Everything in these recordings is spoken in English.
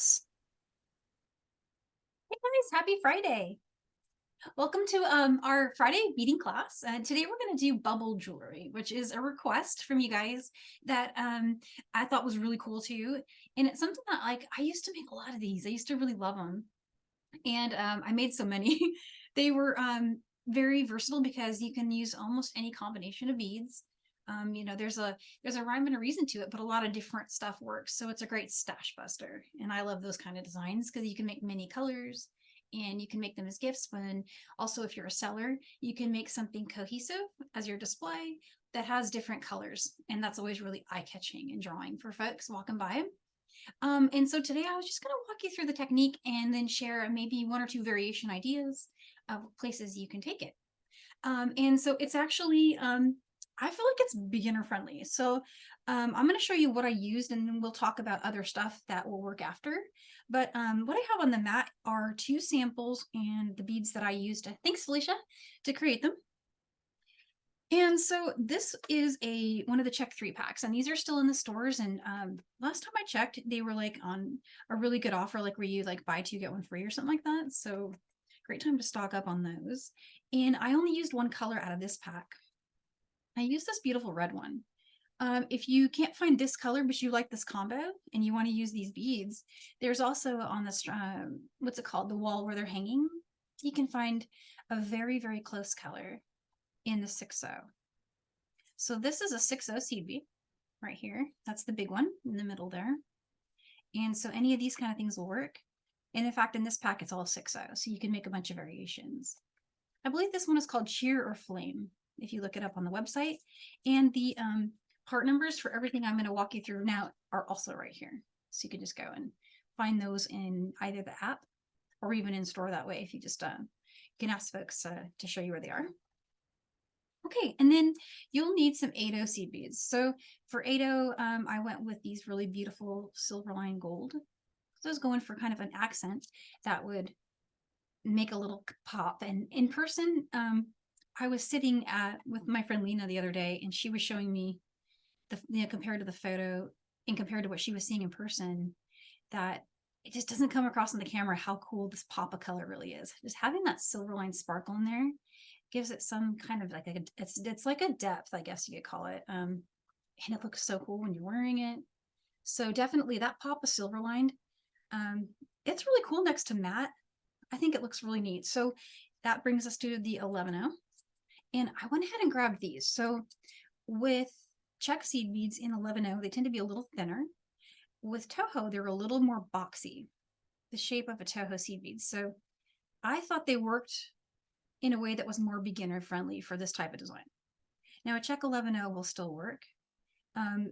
class. Hey guys, happy Friday. Welcome to our Friday beading class. And today we're going to do bubble jewelry, which is a request from you guys that I thought was really cool too. And it's something that I used to make a lot of these. I used to really love them. And I made so many. They were very versatile because you can use almost any combination of beads. There's a rhyme and a reason to it, but a lot of different stuff works. So it's a great stash buster. And I love those kind of designs because you can make many colors and you can make them as gifts. But also, if you're a seller, you can make something cohesive as your display that has different colors. And that's always really eye-catching and drawing for folks walking by. And so today I was just going to walk you through the technique and then share maybe one or two variation ideas of places you can take it. And so it's actually, I feel like it's beginner friendly. So I'm going to show you what I used and then we'll talk about other stuff that will work after. But what I have on the mat are two samples and the beads that I used, thanks Felicia, to create them. And so this is one of the Czech 3-packs, and these are still in the stores. And last time I checked, they were like on a really good offer, like where you like buy two, get one free or something like that. So great time to stock up on those. And I only used one color out of this pack. I used this beautiful red one. If you can't find this color, but you like this combo and you want to use these beads, there's also on this, what's it called? The wall where they're hanging. You can find a very, very close color in the 6-0. So this is a 6-0 seed bead right here. That's the big one in the middle there. And so any of these kind of things will work. And in fact, in this pack, it's all 6-0. So you can make a bunch of variations. I believe this one is called Cheer or Flame, if you look it up on the website. And the part numbers for everything I'm going to walk you through now are also right here. So you can just go and find those in either the app or even in store that way if you just can ask folks to show you where they are. Okay, and then you'll need some 8-0 seed beads. So for 8-0, I went with these really beautiful Silverline Gold. So I was going for kind of an accent that would make a little pop. And in person, I was sitting with my friend Lena the other day, and she was showing me compared to the photo and compared to what she was seeing in person, that it just doesn't come across on the camera how cool this pop of color really is. Just having that Silverline sparkle in there gives it some kind of like it's like a depth, I guess you could call it. And it looks so cool when you're wearing it. So definitely that pop of Silverline. It's really cool next to matte. I think it looks really neat. So that brings us to the 11-0. And I went ahead and grabbed these. So with Czech seed beads in 11-0, they tend to be a little thinner. With Toho, they're a little more boxy, the shape of a Toho seed bead. So I thought they worked in a way that was more beginner friendly for this type of design. Now a Czech 11-0 will still work.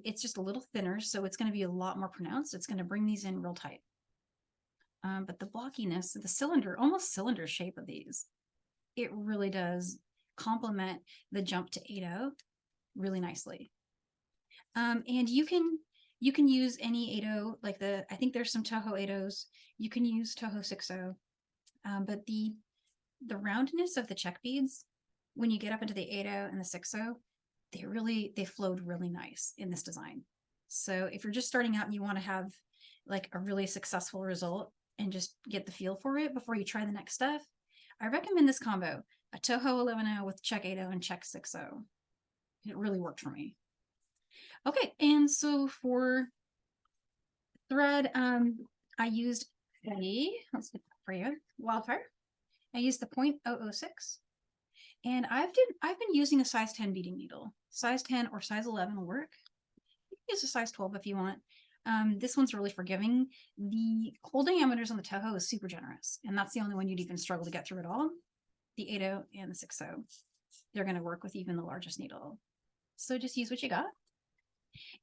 It's just a little thinner, so it's going to be a lot more pronounced. It's going to bring these in real tight. But the blockiness, the cylinder, almost cylinder shape of these, it really does complement the jump to 8-0 really nicely. And you can use any 8-0, like I think there's some Toho 8-0s. You can use Toho 6-0, but the roundness of the Czech beads, when you get up into the 8-0 and the 6-0, they flowed really nice in this design. So if you're just starting out and you want to have like a really successful result and just get the feel for it before you try the next stuff, I recommend this combo, a Toho 11-0 with Czech 8-0 and Czech 6-0. It really worked for me. Okay, and so for thread, I used let's get that for you, Wildfire. I used the 0.006, and I've been using a size 10 beading needle. Size 10 or size 11 will work. You can use a size 12 if you want. This one's really forgiving. The hole diameters on the Toho is super generous, and that's the only one you'd even struggle to get through at all. The 8-0 and the 6-0, they're going to work with even the largest needle. So just use what you got.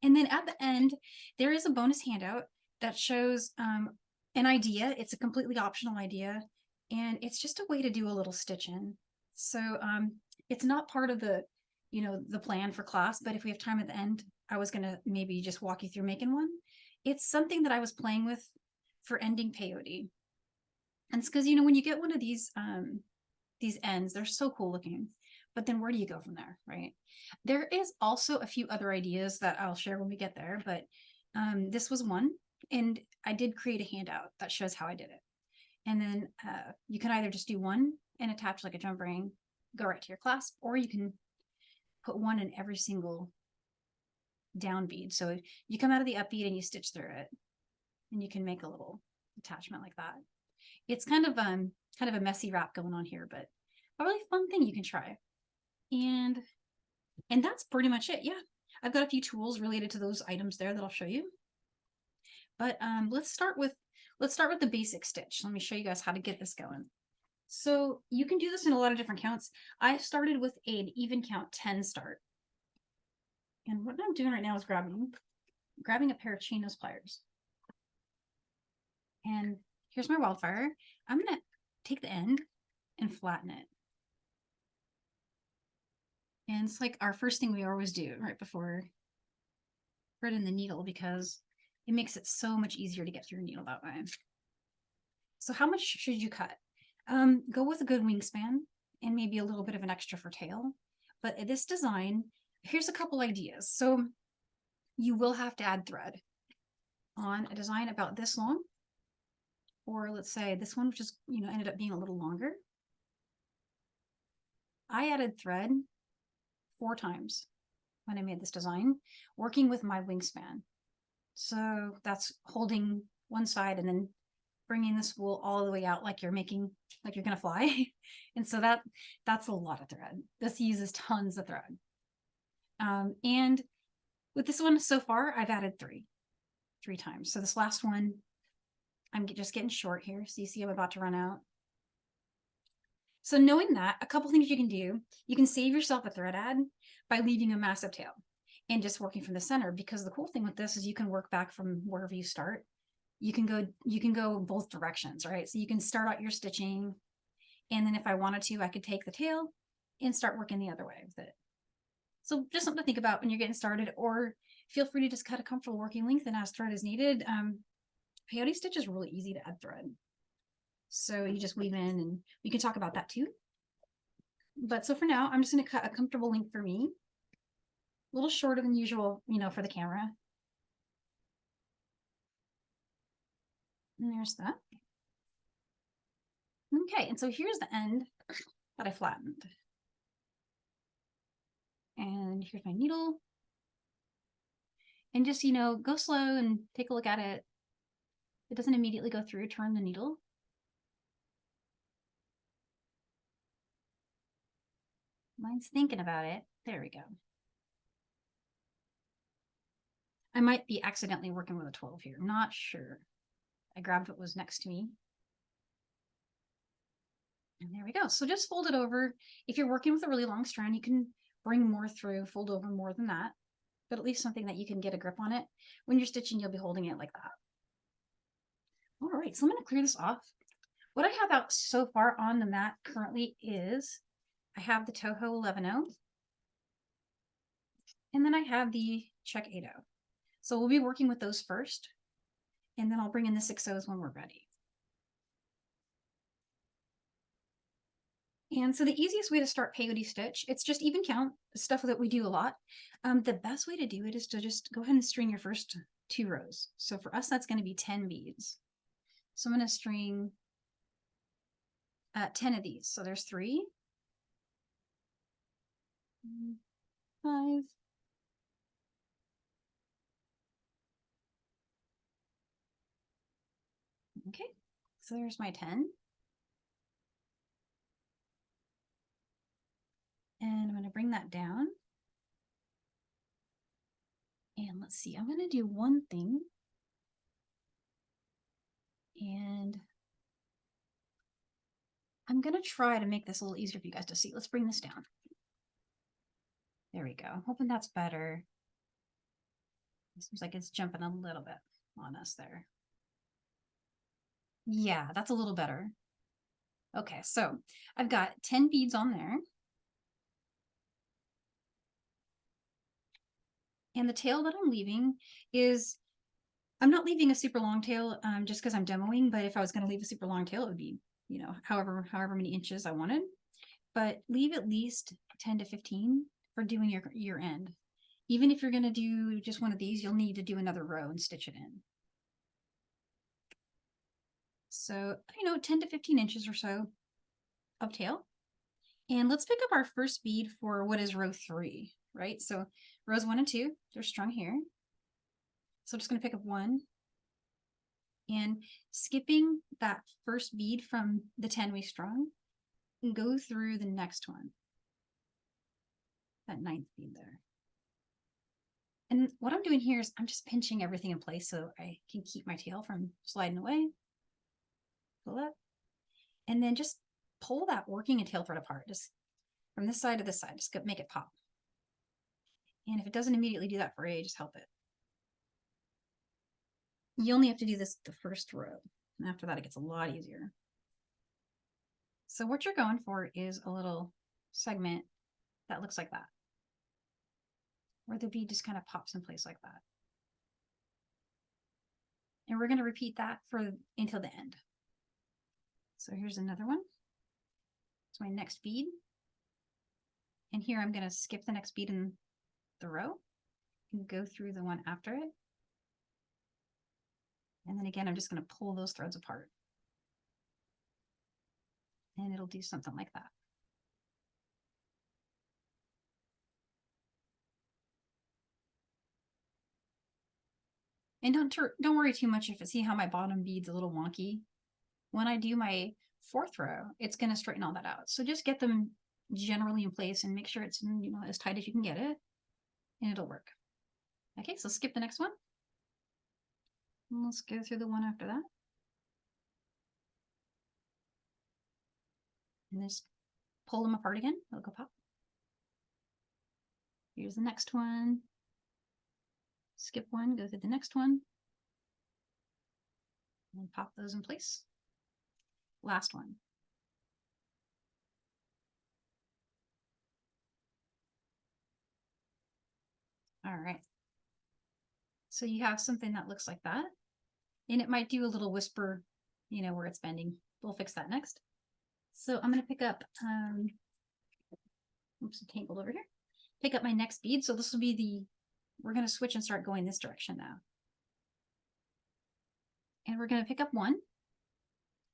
And then at the end, there is a bonus handout that shows an idea. It's a completely optional idea. And it's just a way to do a little stitch in. So it's not part of the plan for class, but if we have time at the end, I was gonna maybe just walk you through making one. It's something that I was playing with for ending peyote. And it's because, when you get one of these ends, they're so cool looking, but then where do you go from there, right? There is also a few other ideas that I'll share when we get there, but this was one. And I did create a handout that shows how I did it. And then you can either just do one and attach like a jump ring, go right to your clasp, or you can put one in every single down bead. So you come out of the up bead and you stitch through it, and you can make a little attachment like that. It's kind of a messy wrap going on here, but a really fun thing you can try. And that's pretty much it. Yeah, I've got a few tools related to those items there that I'll show you. But let's start with the basic stitch. Let me show you guys how to get this going. So you can do this in a lot of different counts. I started with an even count 10 start. And what I'm doing right now is grabbing a pair of chain nose pliers. And here's my Wildfire. I'm gonna take the end and flatten it. And it's like our first thing we always do right before threading the needle, because it makes it so much easier to get through a needle that way. So how much should you cut? Go with a good wingspan and maybe a little bit of an extra for tail. But this design, here's a couple ideas. So you will have to add thread on a design about this long, or let's say this one, which is, ended up being a little longer. I added thread 4 times when I made this design, working with my wingspan. So that's holding one side and then bringing the spool all the way out like you're gonna fly. And so that's a lot of thread. This uses tons of thread. And with this one so far, I've added 3 times. So this last one, I'm just getting short here. So you see I'm about to run out. So knowing that, a couple things you can do, you can save yourself a thread add by leaving a massive tail and just working from the center, because the cool thing with this is you can work back from wherever you start. You can go both directions, right? So you can start out your stitching, and then if I wanted to, I could take the tail and start working the other way with it. So just something to think about when you're getting started, or feel free to just cut a comfortable working length and as thread is needed. Peyote stitch is really easy to add thread. So you just weave in, and we can talk about that too. But so for now, I'm just going to cut a comfortable length for me, a little shorter than usual, for the camera. And there's that. Okay, and so here's the end that I flattened. And here's my needle. And just, go slow and take a look at it. It doesn't immediately go through, turn the needle. Mine's thinking about it. There we go. I might be accidentally working with a 12 here. Not sure. I grabbed what was next to me. And there we go. So just fold it over. If you're working with a really long strand, you can bring more through, fold over more than that, but at least something that you can get a grip on it. When you're stitching, you'll be holding it like that. All right, so I'm going to clear this off. What I have out so far on the mat currently is I have the Toho 11.0, and then I have the Czech 8.0. So we'll be working with those first, and then I'll bring in the 6.0s when we're ready. And so the easiest way to start peyote stitch, it's just even count, stuff that we do a lot. The best way to do it is to just go ahead and string your first 2 rows. So for us, that's going to be 10 beads. So I'm going to string 10 of these. So there's 3, 5, 6. Okay, so there's my 10. And I'm going to bring that down. And let's see, I'm going to do one thing. And I'm going to try to make this a little easier for you guys to see. Let's bring this down. There we go. Hoping that's better. It seems like it's jumping a little bit on us there. Yeah, that's a little better. Okay, so I've got 10 beads on there. And the tail that I'm leaving is, I'm not leaving a super long tail just because I'm demoing, but if I was going to leave a super long tail, it would be, however many inches I wanted. But leave at least 10 to 15 for doing your end. Even if you're going to do just one of these, you'll need to do another row and stitch it in. So, 10 to 15 inches or so of tail. And let's pick up our first bead for what is row 3, right? So rows 1 and 2, they're strung here. So I'm just going to pick up 1 and skipping that first bead from the 10 we strung and go through the next one, that 9th bead there. And what I'm doing here is I'm just pinching everything in place so I can keep my tail from sliding away. Pull up. And then just pull that working and tail thread apart, just from this side to this side, just make it pop. And if it doesn't immediately do that for you, just help it. You only have to do this the first row. And after that, it gets a lot easier. So what you're going for is a little segment that looks like that, where the bead just kind of pops in place like that. And we're going to repeat that until the end. So here's another one. It's my next bead. And here I'm going to skip the next bead in the row and go through the one after it. And then again, I'm just going to pull those threads apart. And it'll do something like that. And don't worry too much if see how my bottom bead's a little wonky. When I do my 4th row, it's going to straighten all that out. So just get them generally in place and make sure it's as tight as you can get it, and it'll work. Okay, so skip the next one. And let's go through the one after that. And just pull them apart again. They'll go pop. Here's the next one. Skip one, go through the next one. And pop those in place. Last one. All right. So you have something that looks like that. And it might do a little whisper, where it's bending. We'll fix that next. So I'm going to pick up, oops, I'm tangled over here. Pick up my next bead. So this will be we're going to switch and start going this direction now. And we're going to pick up 1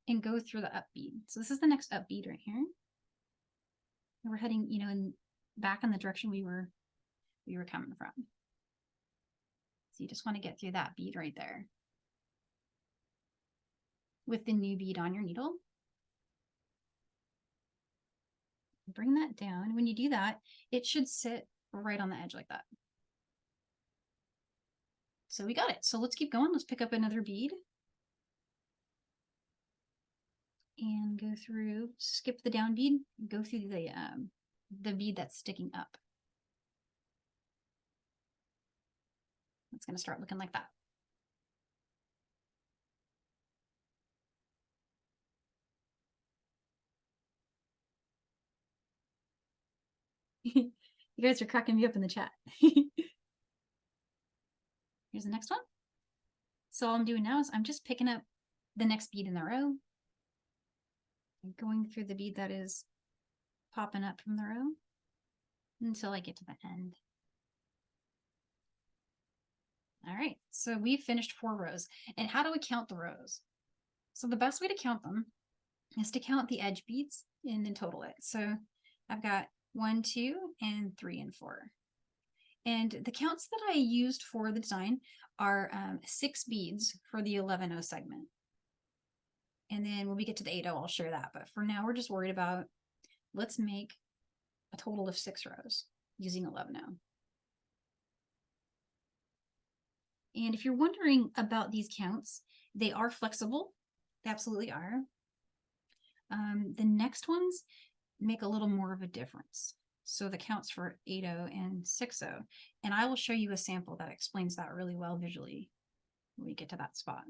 and go through the up bead. So this is the next up bead right here. And we're heading, back in the direction we were coming from. So you just want to get through that bead right there with the new bead on your needle. Bring that down. When you do that, it should sit right on the edge like that. So we got it. So let's keep going. Let's pick up another bead and go through, skip the down bead, go through the bead that's sticking up. It's going to start looking like that. You guys are cracking me up in the chat. Here's the next one. So all I'm doing now is I'm just picking up the next bead in the row and going through the bead that is popping up from the row until I get to the end. All right, so we've finished 4 rows. And how do we count the rows? So the best way to count them is to count the edge beads and then total it. So I've got 1, 2, and 3, and 4. And the counts that I used for the design are 6 beads for the 11-0 segment. And then when we get to the 8-0, I'll share that. But for now, we're just worried about, let's make a total of 6 rows using 11-0. And if you're wondering about these counts, they are flexible. They absolutely are. The next ones make a little more of a difference. So the counts for 8-0 and 6-0. And I will show you a sample that explains that really well visually when we get to that spot.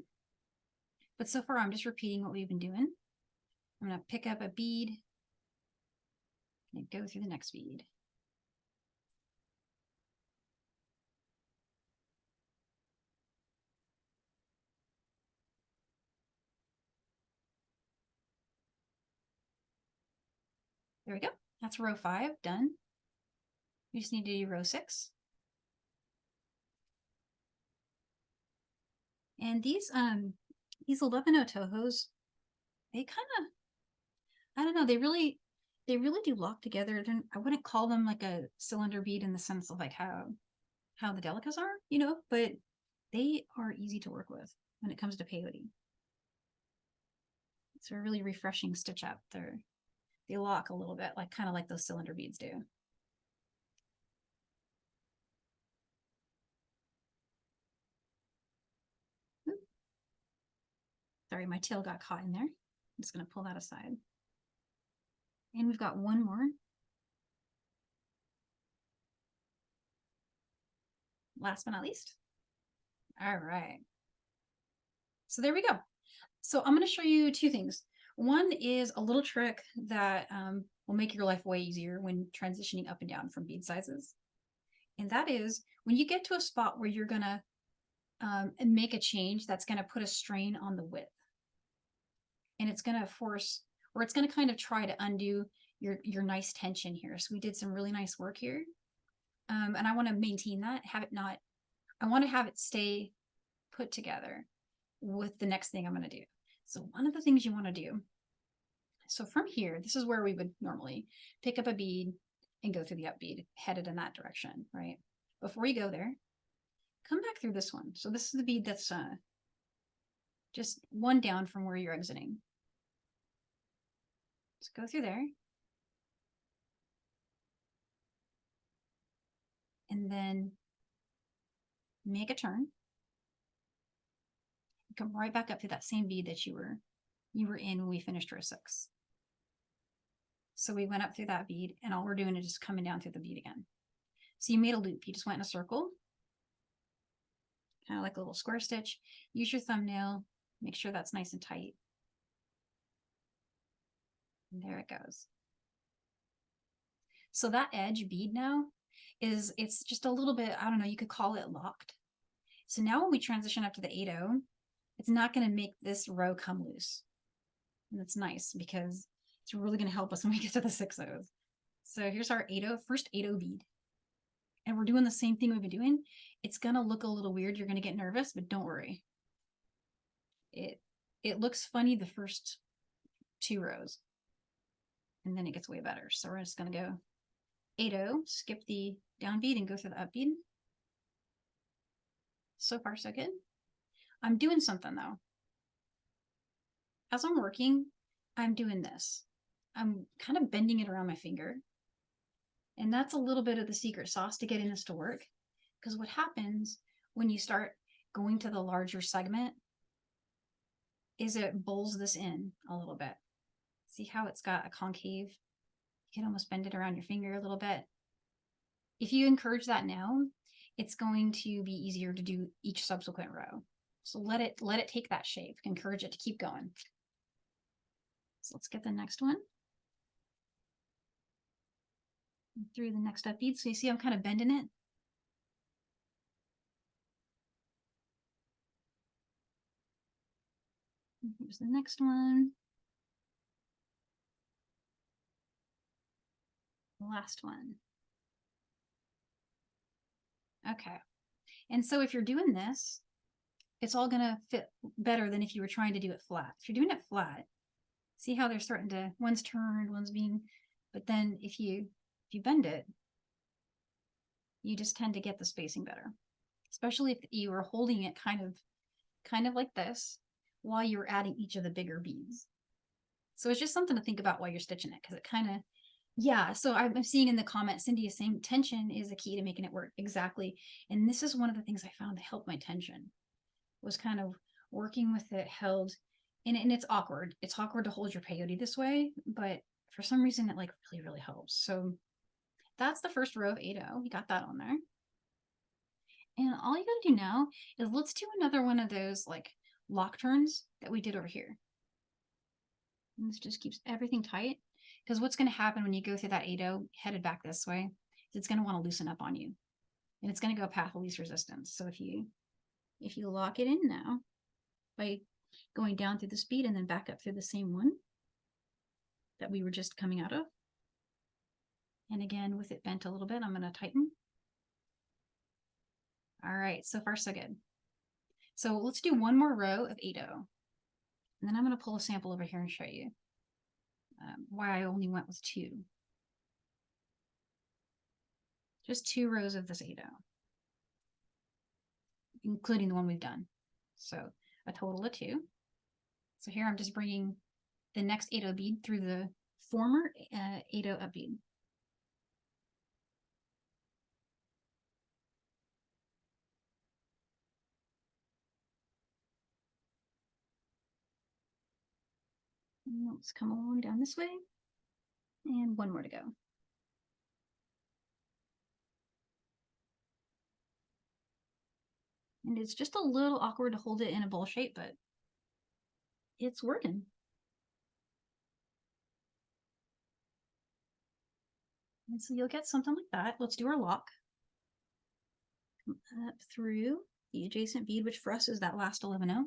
But so far, I'm just repeating what we've been doing. I'm going to pick up a bead and go through the next bead. There we go. That's row 5 done. We just need to do row 6. And these 11-0 Tohos they kind of, I don't know, they really do lock together. I wouldn't call them like a cylinder bead in the sense of like how the delicas are, you know, but they are easy to work with when it comes to peyote. It's a really refreshing stitch up. They lock a little bit, like kind of like those cylinder beads do. Sorry, my tail got caught in there. I'm just going to pull that aside. And we've got one more. Last but not least. All right. So there we go. So I'm going to show you two things. One is a little trick that will make your life way easier when transitioning up and down from bead sizes. And that is when you get to a spot where you're going to make a change that's going to put a strain on the width. And it's going to force, or it's going to kind of try to undo your nice tension here. So we did some really nice work here. And I want to maintain that, I want to have it stay put together with the next thing I'm going to do. So one of the things you want to do, so from here, this is where we would normally pick up a bead and go through the up bead, headed in that direction, right? Before you go there, come back through this one. So this is the bead that's just one down from where you're exiting. Let's go through there. And then make a turn. Come right back up to that same bead that you were in when we finished row 6. So we went up through that bead, and all we're doing is just coming down through the bead again. So you made a loop. You just went in a circle, kind of like a little square stitch. Use your thumbnail. Make sure that's nice and tight. And there it goes. So that edge bead now it's just a little bit, I don't know, you could call it locked. So now when we transition up to the 8-0, it's not going to make this row come loose. And that's nice because it's really going to help us when we get to the 6-0s. So here's our first 8-0 bead. And we're doing the same thing we've been doing. It's going to look a little weird. You're going to get nervous, but don't worry. It looks funny the first 2 rows. And then it gets way better. So we're just going to go 8-0, skip the down bead and go through the up bead. So far, so good. I'm doing something though. As I'm working, I'm doing this. I'm kind of bending it around my finger. And that's a little bit of the secret sauce to getting this to work. Because what happens when you start going to the larger segment is it bowls this in a little bit. See how it's got a concave? You can almost bend it around your finger a little bit. If you encourage that now, it's going to be easier to do each subsequent row. So let it take that shape. Encourage it to keep going. So let's get the next one. Through the next up bead. So you see I'm kind of bending it. Here's the next one. The last one. Okay. And so if you're doing this, it's all going to fit better than if you were trying to do it flat. If you're doing it flat, see how they're starting to, one's turned, one's being, but then if you bend it, you just tend to get the spacing better, especially if you are holding it kind of like this while you're adding each of the bigger beads. So it's just something to think about while you're stitching it, because it kind of, yeah. So I'm seeing in the comments, Cindy is saying tension is the key to making it work. Exactly. And this is one of the things I found to help my tension, was kind of working with it held, and it's awkward. It's awkward to hold your peyote this way, but for some reason it like really, really helps. So that's the first row of 8-0. We got that on there. And all you gotta do now is let's do another one of those like lock turns that we did over here. And this just keeps everything tight, because what's going to happen when you go through that 8-0 headed back this way is it's going to want to loosen up on you, and it's going to go path of least resistance. So if you lock it in now by going down through the speed and then back up through the same one that we were just coming out of, and again with it bent a little bit, I'm going to tighten. All right, so far so good. So let's do one more row of 8-0. And then I'm going to pull a sample over here and show you why I only went with 2. Just 2 rows of this 8-0, including the one we've done. So a total of 2. So here I'm just bringing the next 8-0 bead through the former 8-0 up bead. And let's come along down this way, and 1 more to go. And it's just a little awkward to hold it in a bowl shape, but it's working. And so you'll get something like that. Let's do our lock. Come up through the adjacent bead, which for us is that last 11-0.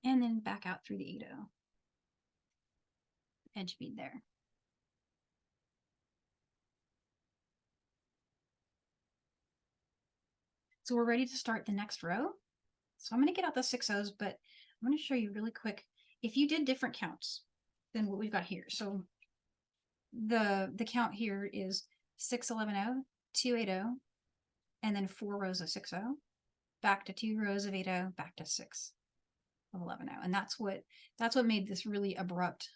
And then back out through the 8-0. Edge bead there. So we're ready to start the next row. So I'm going to get out the 6-0s, but I'm going to show you really quick. If you did different counts than what we've got here. So the count here is 6-11-0, 2-8-0, and then 4 rows of 6-0, back to 2 rows of 8-0, back to 6 of 11-0. And that's what made this really abrupt,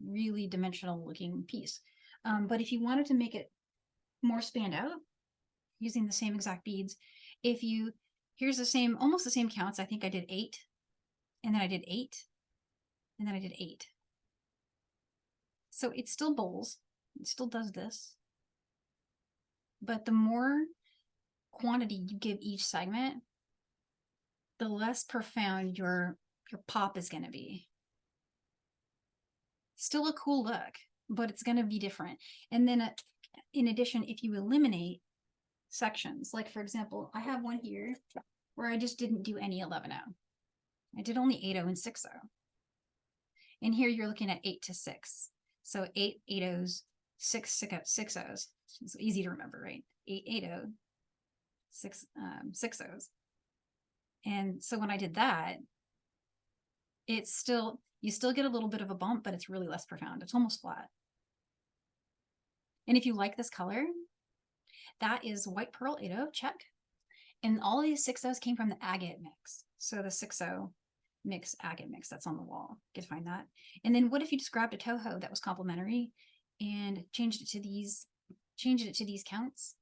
really dimensional looking piece. But if you wanted to make it more spanned out using the same exact beads, here's the same, almost the same counts. I think I did 8, and then I did 8, and then I did 8. So it still bowls, it still does this, but the more quantity you give each segment, the less profound your pop is going to be. Still a cool look, but it's going to be different. And then in addition, if you eliminate sections, like for example, I have one here where I just didn't do any 11-0. I did only 8-0 and 6-0. And here you're looking at 8 to 6. So 8 8-0s, 6 6-0s. It's easy to remember, right? 8 8-0, 6 6-0s. And so when I did that, it's still, you still get a little bit of a bump, but it's really less profound. It's almost flat. And if you like this color, that is White Pearl 8-0 Czech. And all of these 6-0s came from the agate mix. So the 6-0 mix, agate mix, that's on the wall. You can find that. And then what if you just grabbed a Toho that was complementary and changed it to these counts?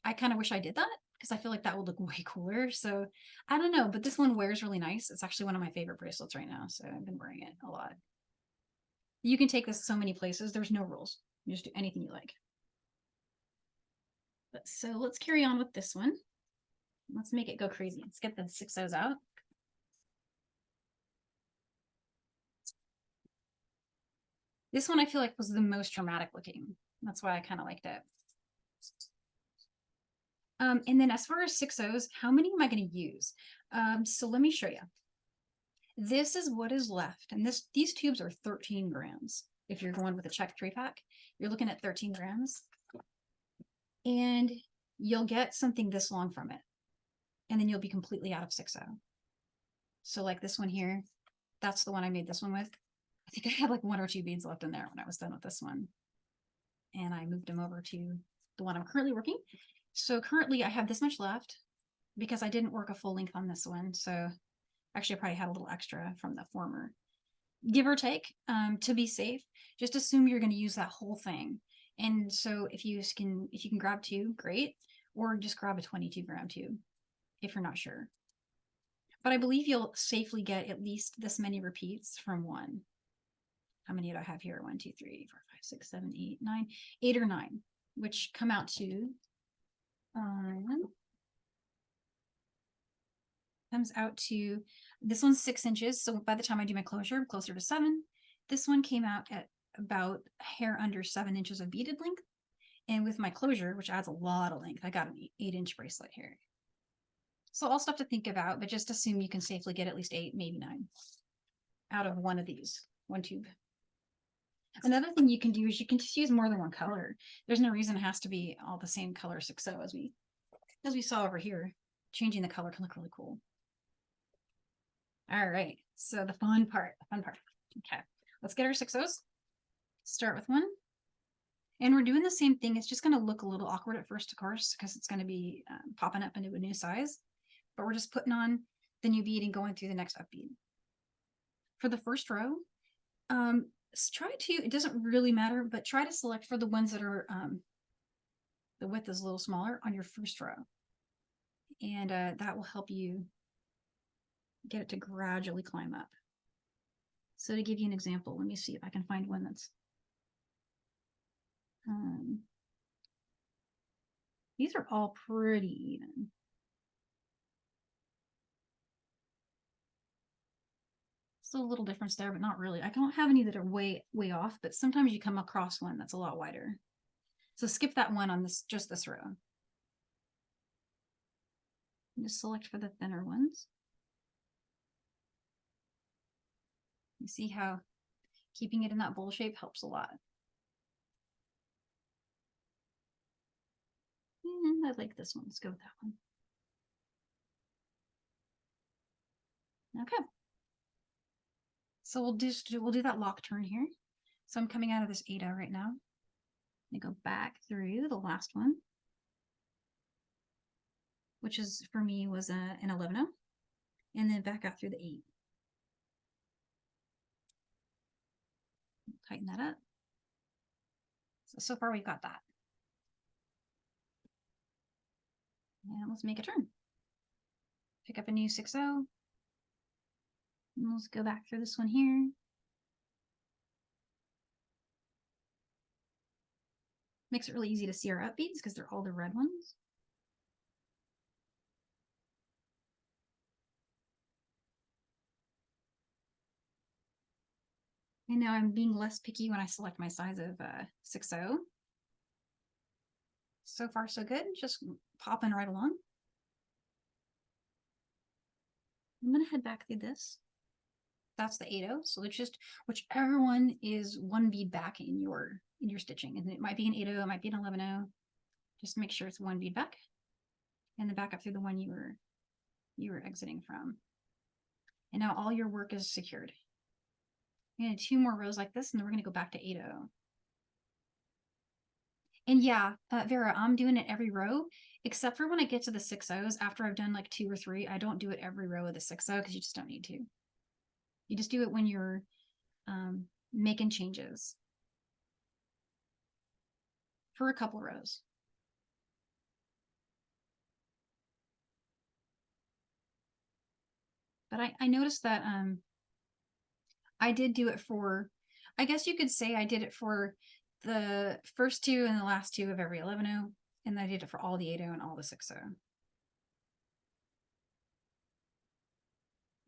I kind of wish I did that because I feel like that would look way cooler. So I don't know, but this one wears really nice. It's actually one of my favorite bracelets right now. So I've been wearing it a lot. You can take this so many places. There's no rules. You just do anything you like. But so let's carry on with this one. Let's make it go crazy. Let's get the 6-0s out. This one I feel like was the most dramatic looking. That's why I kind of liked it. And then as far as 6-0s, how many am I going to use? So let me show you. This is what is left. And these tubes are 13 grams. If you're going with a Czech 3-pack, you're looking at 13 grams. And you'll get something this long from it. And then you'll be completely out of 6-0. So like this one here, that's the one I made this one with. I think I had like 1 or 2 beads left in there when I was done with this one. And I moved them over to the one I'm currently working. So currently I have this much left because I didn't work a full length on this one. So actually I probably had a little extra from the former. Give or take, to be safe, just assume you're going to use that whole thing. And so if you can grab 2, great, or just grab a 22-gram tube if you're not sure. But I believe you'll safely get at least this many repeats from one. How many do I have here? 1, 2, 3, 4, 5, 6, 7, 8, 9, 8 or 9, which come out to this one's 6 inches. So by the time I do my closure, I'm closer to 7. This one came out at about a hair under 7 inches of beaded length. And with my closure, which adds a lot of length, I got an 8-inch bracelet here. So all stuff to think about, but just assume you can safely get at least 8, maybe 9 out of one of these, one tube. Another thing you can do is you can just use more than one color. There's no reason it has to be all the same color 6-0 as we saw over here. Changing the color can look really cool. All right, so the fun part. Okay, let's get our 6-0s. Start with one. And we're doing the same thing. It's just going to look a little awkward at first, of course, because it's going to be popping up into a new size. But we're just putting on the new bead and going through the next up bead. For the first row, try to, it doesn't really matter, but try to select for the ones that are, the width is a little smaller on your first row. And that will help you get it to gradually climb up. So to give you an example, let me see if I can find one that's, these are all pretty even. Still a little difference there, but not really. I don't have any that are way off, but sometimes you come across one that's a lot wider. So skip that one on this, just this row. Just select for the thinner ones. You see how keeping it in that bowl shape helps a lot. I like this one. Let's go with that one. Okay. So we'll do that lock turn here. So I'm coming out of this 8-0 right now. I go back through the last one, which is for me was an 11-0, and then back out through the 8. Tighten that up. So far we've got that. And let's make a turn. Pick up a new 6-0. And let's go back through this one here. Makes it really easy to see our up beads because they're all the red ones. And now I'm being less picky when I select my size of 6-0. So far, so good. Just popping right along. I'm going to head back through this. That's the 8-0. So it's just whichever one is one bead back in your stitching. And it might be an 8-0, it might be an 11-0. Just make sure it's one bead back. And then back up through the one you were exiting from. And now all your work is secured. We're going to do 2 more rows like this, and then we're going to go back to 8-0. And yeah, Vera, I'm doing it every row, except for when I get to the 6-0s. After I've done like 2 or 3, I don't do it every row of the 6-0 because you just don't need to. You just do it when you're making changes for a couple rows. But I noticed that I did do it for, I guess you could say I did it for the first 2 and the last 2 of every 11-0, and I did it for all the 8-0 and all the 6-0.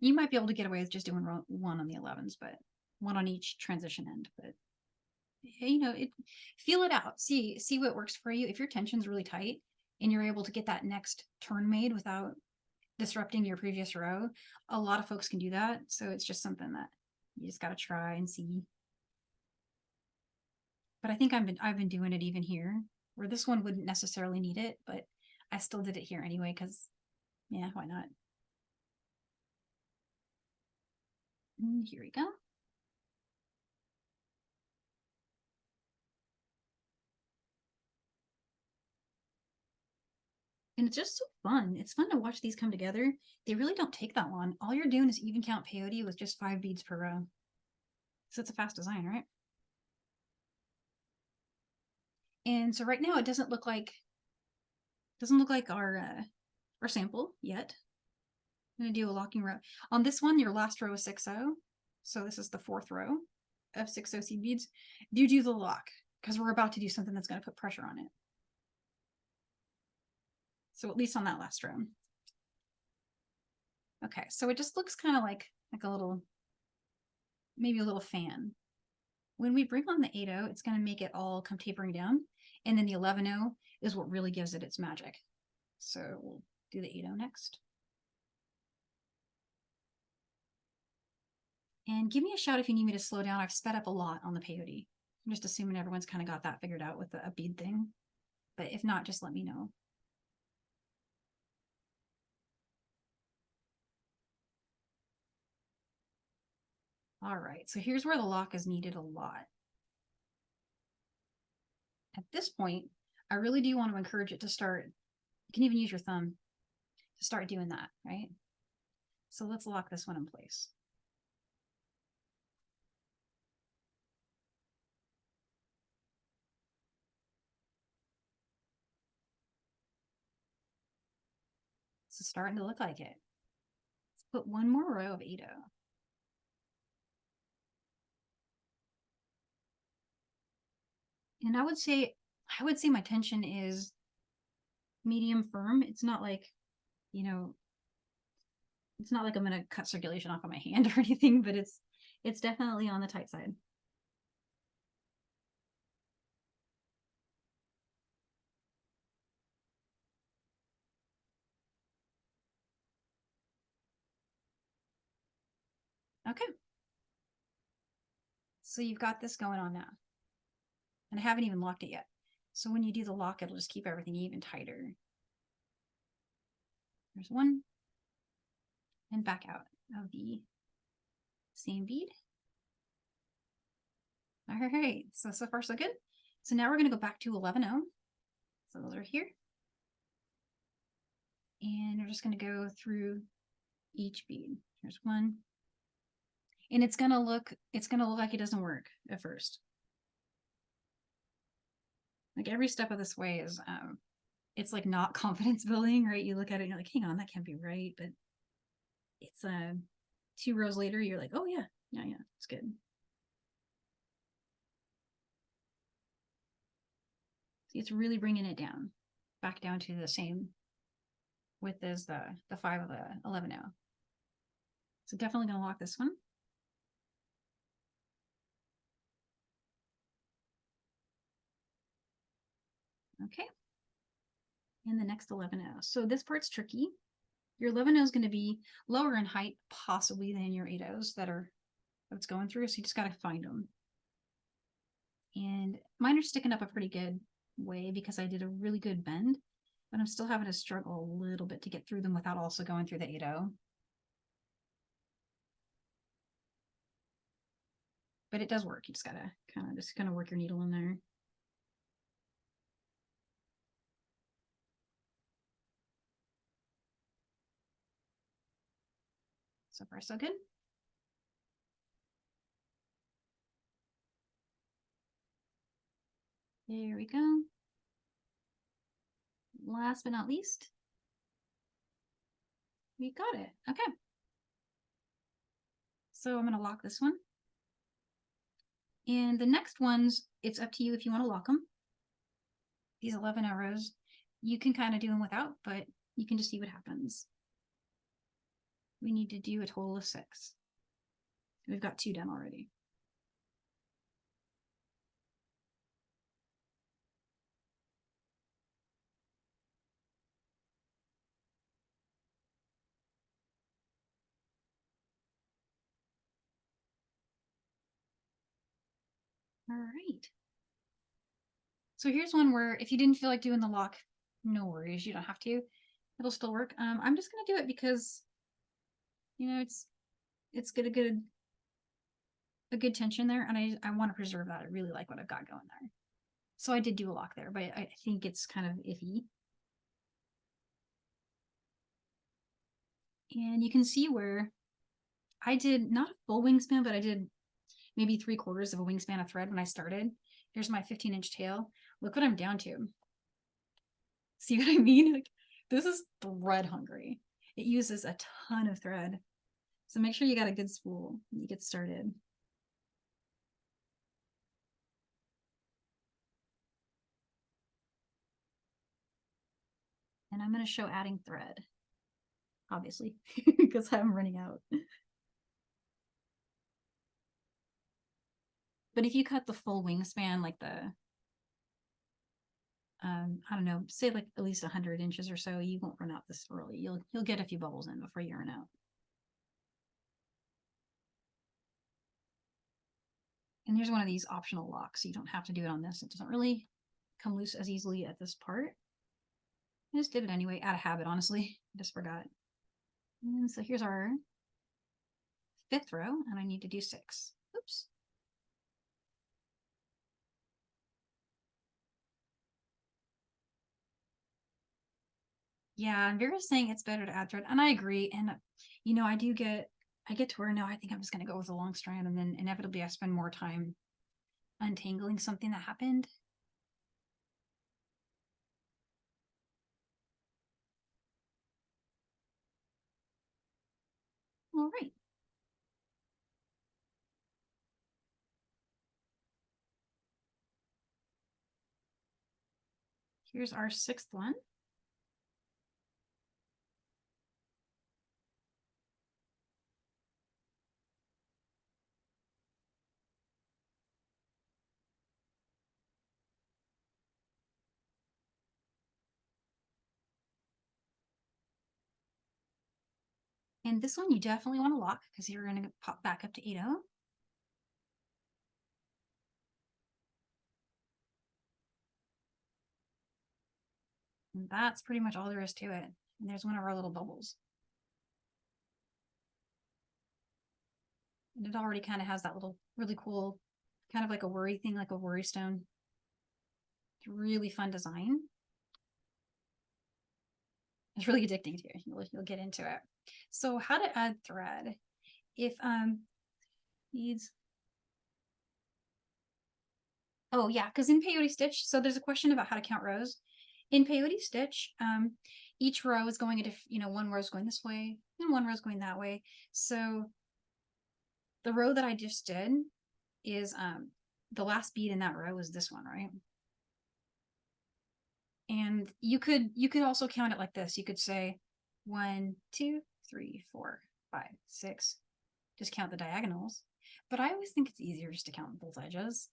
You might be able to get away with just doing 1 on the 11s, but 1 on each transition end. But you know, feel it out. See what works for you. If your tension's really tight and you're able to get that next turn made without disrupting your previous row, a lot of folks can do that. So it's just something that you just got to try and see. But I think I've been doing it even here, where this one wouldn't necessarily need it, but I still did it here anyway because, yeah, why not? And here we go. And it's just so fun. It's fun to watch these come together. They really don't take that long. All you're doing is even count peyote with just 5 beads per row. So it's a fast design, right? And so right now it doesn't look like our sample yet. I'm going to do a locking row. On this one, your last row is 6-0. So this is the 4th row of 6-0 seed beads. Do the lock because we're about to do something that's going to put pressure on it. So at least on that last row. Okay, so it just looks kind of like a little, maybe a little fan. When we bring on the 8-0, it's going to make it all come tapering down. And then the 11-0 is what really gives it its magic. So we'll do the 8-0 next. And give me a shout if you need me to slow down. I've sped up a lot on the peyote. I'm just assuming everyone's kind of got that figured out with a bead thing. But if not, just let me know. All right, so here's where the lock is needed a lot. At this point, I really do want to encourage it to start. You can even use your thumb to start doing that, right? So let's lock this one in place. It's starting to look like it. Let's put one more row of 8-0. And I would say my tension is medium firm. It's not like, you know, it's not like I'm going to cut circulation off of my hand or anything, but it's definitely on the tight side. Okay. So you've got this going on now. And I haven't even locked it yet. So when you do the lock, it'll just keep everything even tighter. There's one. And back out of the same bead. All right, so far so good. So now we're going to go back to 11-0. So those are here. And we're just going to go through each bead. There's one. And it's going to look like it doesn't work at first. Like every step of this way is it's like not confidence building, right? You look at it and you're like, hang on, that can't be right. But it's 2 rows later, you're like, oh yeah, it's good. See, it's really bringing it down, back down to the same width as the 5 of the 11-0. So definitely gonna lock this one. Okay. And the next 11-0. So this part's tricky. Your 11-0 is going to be lower in height, possibly, than your 8-0s that's going through. So you just got to find them. And mine are sticking up a pretty good way because I did a really good bend, but I'm still having to struggle a little bit to get through them without also going through the 8-0. But it does work. You just got to kind of work your needle in there. So far, so good. There we go. Last but not least, we got it. Okay. So I'm going to lock this one. And the next ones, it's up to you if you want to lock them. These 11 rows, you can kind of do them without, but you can just see what happens. We need to do a total of 6. We've got 2 done already. All right. So here's one where if you didn't feel like doing the lock, no worries, you don't have to. It'll still work. I'm just gonna do it because, you know, it's good a good tension there, and I want to preserve that. I really like what I've got going there. So I did do a lock there, but I think it's kind of iffy. And you can see where I did not a full wingspan, but I did maybe 3/4 of a wingspan of thread when I started. Here's my 15-inch tail. Look what I'm down to. See what I mean? Like, this is thread hungry. It uses a ton of thread. So make sure you got a good spool when you get started. And I'm going to show adding thread, obviously, because I'm running out. But if you cut the full wingspan, like the, I don't know, say like at least 100 inches or so, you won't run out this early. You'll get a few bubbles in before you run out. And there's one of these optional locks. So you don't have to do it on this. It doesn't really come loose as easily at this part. I just did it anyway, out of habit, honestly. I just forgot. And so here's our 5th row, and I need to do 6. Oops. Yeah, and Vera's saying it's better to add thread, and I agree. And you know, I get to where now I think I'm just gonna go with a long strand, and then inevitably I spend more time untangling something that happened. All right. Here's our 6th one. And this one you definitely want to lock because you're going to pop back up to 8-0. And that's pretty much all there is to it. And there's one of our little bubbles. And it already kind of has that little really cool, kind of like a worry thing, like a worry stone. It's really fun design. It's really addicting to you. You'll get into it. So how to add thread. If needs. Oh yeah, because in Peyote stitch, so there's a question about how to count rows. In Peyote stitch, each row is going into, one row is going this way and one row is going that way. So the row that I just did is the last bead in that row is this one, right? And you could also count it like this. You could say 1, 2, 3, 4, 5, 6. Just count the diagonals. But I always think it's easier just to count both edges.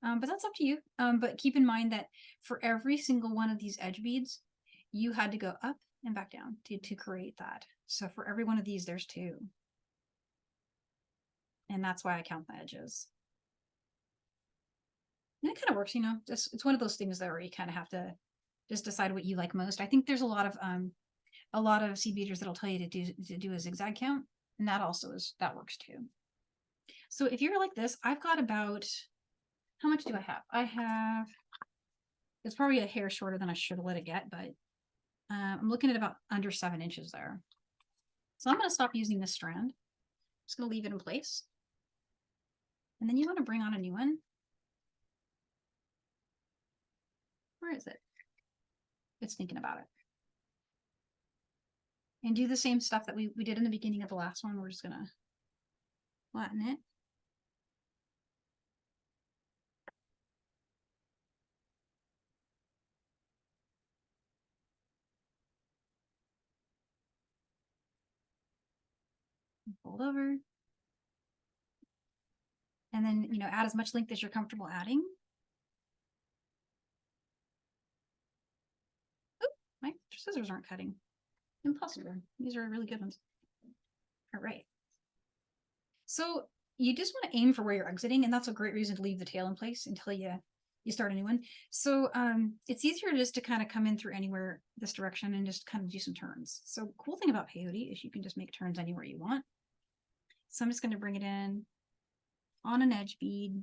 But that's up to you. But keep in mind that for every single one of these edge beads, you had to go up and back down to create that. So for every one of these, there's 2. And that's why I count the edges. And it kind of works, it's one of those things that where you kind of have to just decide what you like most. I think there's a lot of seed beaters that'll tell you to do a zigzag count, and that works too. So if you're like this, I've got about, how much do I have? It's probably a hair shorter than I should have let it get, but I'm looking at about under 7 inches there. So I'm going to stop using this strand. I'm just going to leave it in place. And then you want to bring on a new one. Where is it? It's thinking about it. And do the same stuff that we did in the beginning of the last one. We're just going to flatten it. Fold over. And then, add as much length as you're comfortable adding. Oop, my scissors aren't cutting. Impossible. These are really good ones. All right. So you just want to aim for where you're exiting, and that's a great reason to leave the tail in place until you start a new one. So it's easier just to kind of come in through anywhere this direction and just kind of do some turns. So cool thing about Peyote is you can just make turns anywhere you want. So I'm just going to bring it in on an edge bead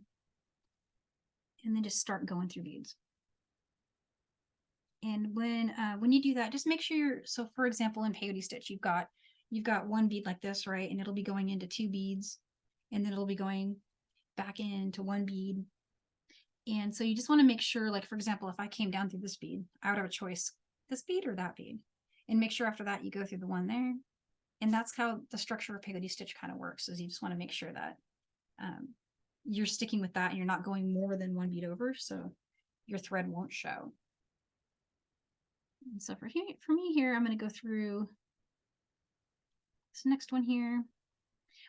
and then just start going through beads. And when you do that, just make sure so for example, in Peyote stitch, you've got one bead like this, right? And it'll be going into 2 beads, and then it'll be going back into 1 bead. And so you just want to make sure, like, for example, if I came down through this bead, I would have a choice, this bead or that bead. And make sure after that you go through the one there. And that's how the structure of Peyote stitch kind of works, is you just want to make sure that you're sticking with that and you're not going more than 1 bead over, so your thread won't show. And so for me here, I'm going to go through this next one here.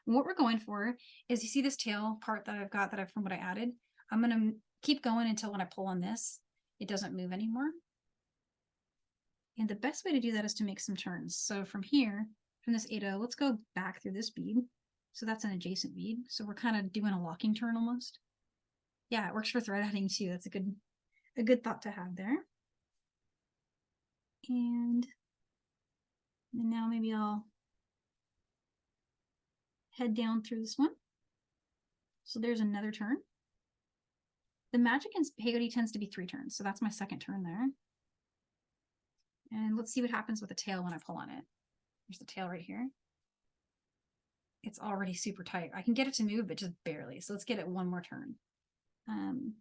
And what we're going for is, you see this tail part that I've got from what I added, I'm going to keep going until when I pull on this, it doesn't move anymore. And the best way to do that is to make some turns. So from here, from this 8-0, let's go back through this bead. So that's an adjacent bead. So we're kind of doing a locking turn almost. Yeah, it works for thread heading too. That's a good thought to have there. And now maybe I'll head down through this one. So there's another turn. The magic in peyote tends to be 3 turns. So that's my second turn there. And let's see what happens with the tail when I pull on it. There's the tail right here. It's already super tight. I can get it to move, but just barely. So let's get it one more turn. And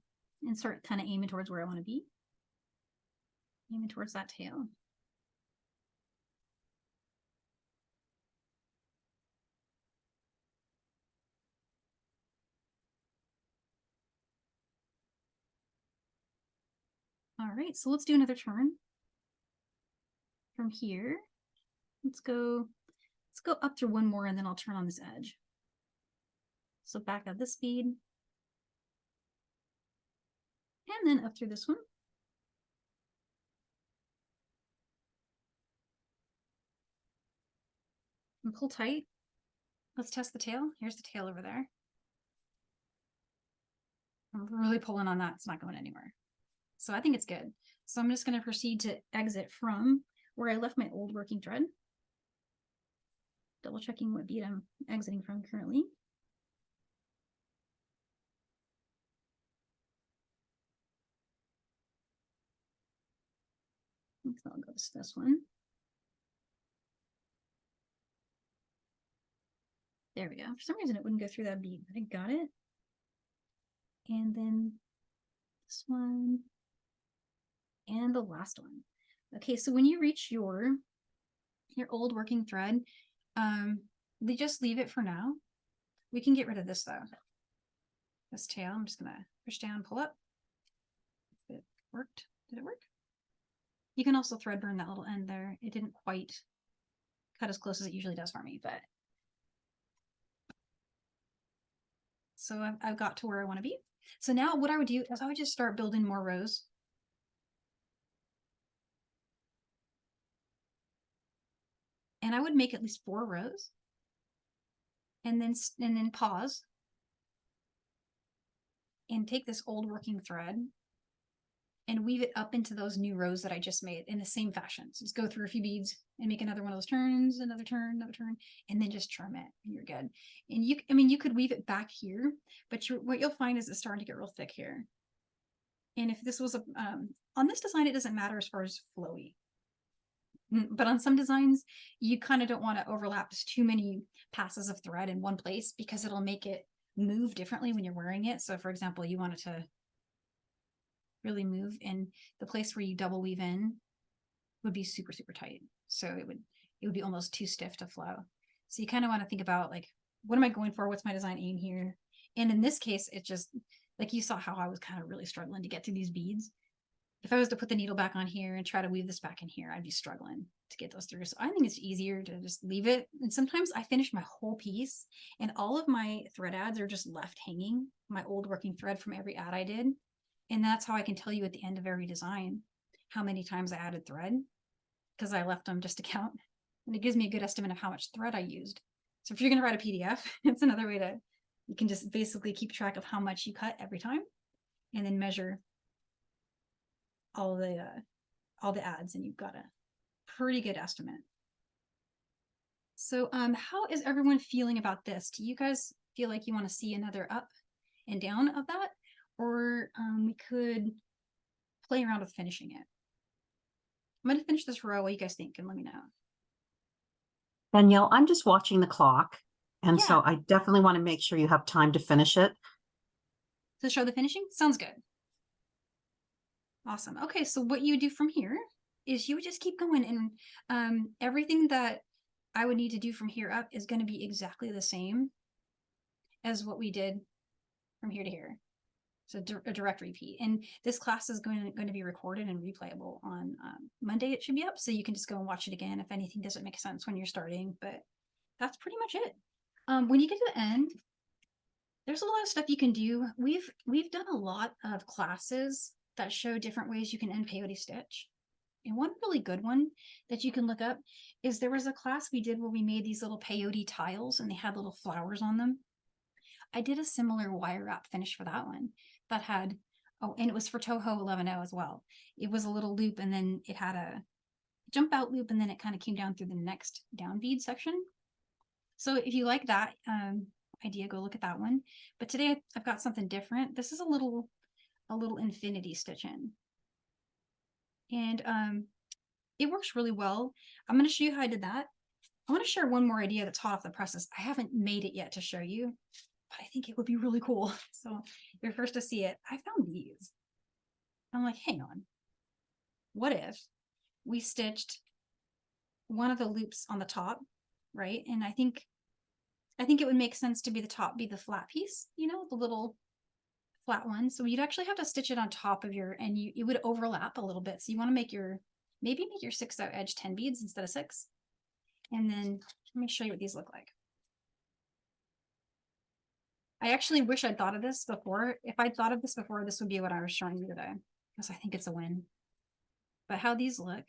start kind of aiming towards where I want to be. Aiming towards that tail. All right, so let's do another turn. From here, let's go up through one more and then I'll turn on this edge. So back up this bead. And then up through this one. And pull tight. Let's test the tail. Here's the tail over there. I'm really pulling on that. It's not going anywhere. So I think it's good. So I'm just going to proceed to exit from where I left my old working thread. Double checking what bead I'm exiting from currently. I'll go to this one. There we go. For some reason it wouldn't go through that bead, but I got it. And then this one. And the last one. Okay, so when you reach your old working thread, they just leave it for now. We can get rid of this though. This tail, I'm just gonna push down, pull up. If it worked. Did it work? You can also thread burn that little end there. It didn't quite cut as close as it usually does for me, but so I've got to where I want to be. So now what I would do is I would just start building more rows. And I would make at least 4 rows and then pause and take this old working thread and weave it up into those new rows that I just made in the same fashion. So just go through a few beads and make another one of those turns, another turn, and then just trim it and you're good. And you could weave it back here, but what you'll find is it's starting to get real thick here. And if this was on this design, it doesn't matter as far as flowy. But on some designs, you kind of don't want to overlap just too many passes of thread in one place because it'll make it move differently when you're wearing it. So for example, you want it to really move and the place where you double weave in would be super, super tight. So it would be almost too stiff to flow. So you kind of want to think about like, what am I going for? What's my design aim here? And in this case, it just, like you saw how I was kind of really struggling to get through these beads. If I was to put the needle back on here and try to weave this back in here, I'd be struggling to get those through. So I think it's easier to just leave it. And sometimes I finish my whole piece and all of my thread adds are just left hanging, my old working thread from every ad I did. And that's how I can tell you at the end of every design how many times I added thread because I left them just to count. And it gives me a good estimate of how much thread I used. So if you're going to write a PDF, it's another way to, you can just basically keep track of how much you cut every time and then measure all the ads and you've got a pretty good estimate. So how is everyone feeling about this? Do you guys feel like you want to see another up and down of that? Or we could play around with finishing it. I'm going to finish this row. What do you guys think? And let me know. Danielle, I'm just watching the clock. And Yeah. so I definitely want to make sure you have time to finish it. To show the finishing? Sounds good. Awesome. Okay, so what you do from here is you would just keep going and everything that I would need to do from here up is going to be exactly the same as what we did from here to here. So a direct repeat. And this class is going to be recorded and replayable on Monday. It should be up, so you can just go and watch it again if anything doesn't make sense when you're starting. But that's pretty much it. When you get to the end, there's a lot of stuff you can do. We've done a lot of classes that show different ways you can end peyote stitch. And one really good one that you can look up is there was a class we did where we made these little peyote tiles and they had little flowers on them. I did a similar wire wrap finish for that one that had, oh, and it was for Toho 11.0 as well. It was a little loop and then it had a jump out loop and then it kind of came down through the next down bead section. So if you like that idea, go look at that one. But today I've got something different. This is a little infinity stitch in. And it works really well. I'm going to show you how I did that. I want to share one more idea that's hot off the presses. I haven't made it yet to show you, but I think it would be really cool. So you're first to see it. I found these. I'm like, hang on. What if we stitched one of the loops on the top, right? And I think it would make sense to be the top, be the flat piece, you know, the little flat one. So you'd actually have to stitch it on top of your, and it would overlap a little bit. So you want to make your, maybe make your 6 out edge 10 beads instead of 6. And then let me show you what these look like. I actually wish I'd thought of this before. If I'd thought of this before, this would be what I was showing you today, because I think it's a win. But how these look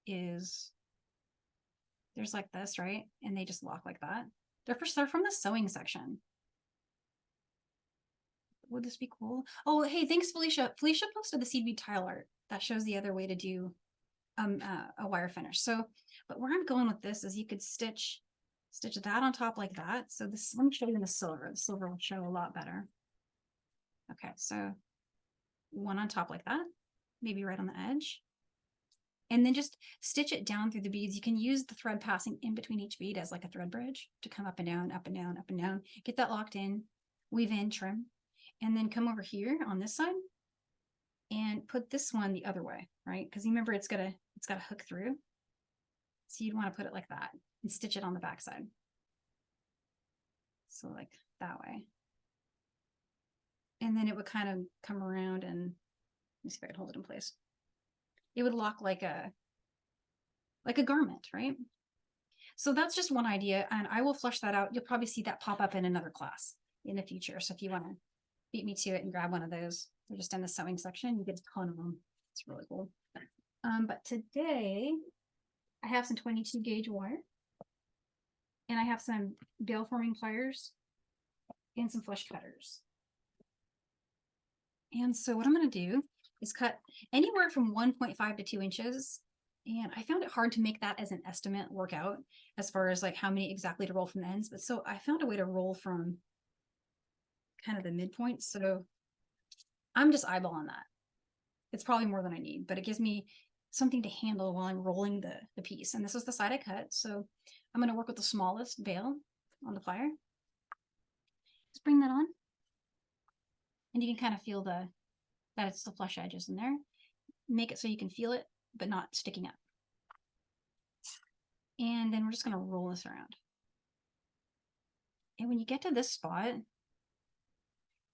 is there's like this, right? And they just lock like that. They're from the sewing section. Would this be cool? Oh, hey, thanks, Felicia. Felicia posted the seed bead tile art that shows the other way to do a wire finish. So, but where I'm going with this is you could stitch that on top like that. So this, let me show you in the silver. The silver will show a lot better. Okay, so one on top like that, maybe right on the edge. And then just stitch it down through the beads. You can use the thread passing in between each bead as like a thread bridge to come up and down, up and down, up and down. Get that locked in, weave in, trim, and then come over here on this side and put this one the other way, right? Because you remember it's got to hook through. So you'd want to put it like that and stitch it on the back side. So like that way. And then it would kind of come around and let me see if I can hold it in place. It would lock like a garment, right? So that's just one idea, and I will flush that out. You'll probably see that pop up in another class in the future. So if you want to beat me to it and grab one of those, they're just in the sewing section. You get a ton of them. It's really cool. But today I have some 22 gauge wire, and I have some bale forming pliers and some flush cutters. And so what I'm going to do is cut anywhere from 1.5 to 2 inches. And I found it hard to make that as an estimate work out as far as like how many exactly to roll from the ends. But so I found a way to roll from kind of the midpoint. So I'm just eyeballing that. It's probably more than I need, but it gives me something to handle while I'm rolling the piece. And this is the side I cut. So I'm going to work with the smallest bale on the plier. Just bring that on. And you can kind of feel that it's the flush edges in there. Make it so you can feel it, but not sticking up. And then we're just going to roll this around. And when you get to this spot,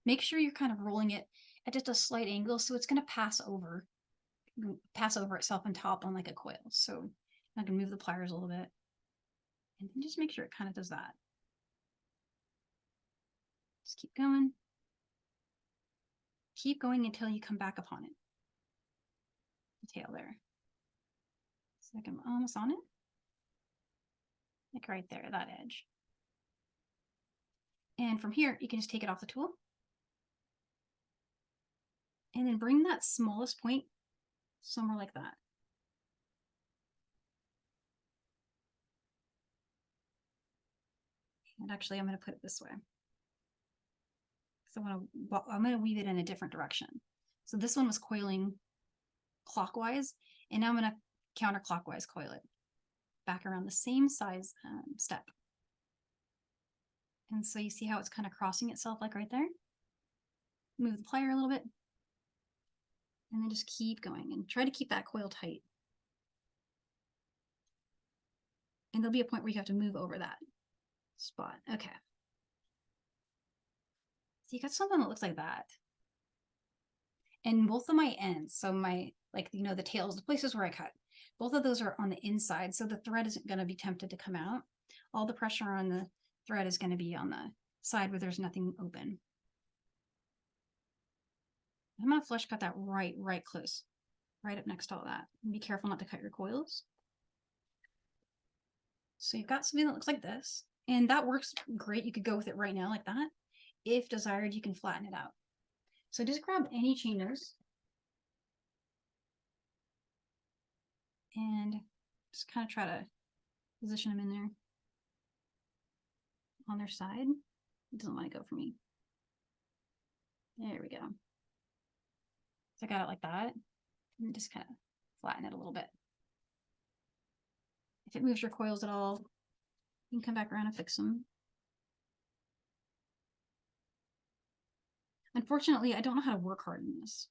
make sure you're kind of rolling it at just a slight angle so it's going to pass over itself on top on like a coil. So I can move the pliers a little bit and then just make sure it kind of does that. Just keep going. Keep going until you come back upon it. The tail there. It's like I'm almost on it. Like right there, that edge. And from here, you can just take it off the tool. And then bring that smallest point somewhere like that. And actually, I'm going to put it this way. So I'm going to weave it in a different direction. So this one was coiling clockwise, and now I'm going to counterclockwise coil it back around the same size step. And so you see how it's kind of crossing itself like right there? Move the plier a little bit. And then just keep going and try to keep that coil tight. And there'll be a point where you have to move over that spot. Okay. So you got something that looks like that. And both of my ends, so my, like, you know, the tails, the places where I cut, both of those are on the inside. So the thread isn't going to be tempted to come out. All the pressure on the thread is going to be on the side where there's nothing open. I'm going to flush cut that right close right up next to all that. And be careful not to cut your coils. So you've got something that looks like this, and that works great. You could go with it right now like that. If desired, you can flatten it out. So just grab any chainers and just kind of try to position them in there on their side. It doesn't want to go for me. There we go. So I got it like that, and just kind of flatten it a little bit. If it moves your coils at all, you can come back around and fix them. Unfortunately, I don't know how to work harden this.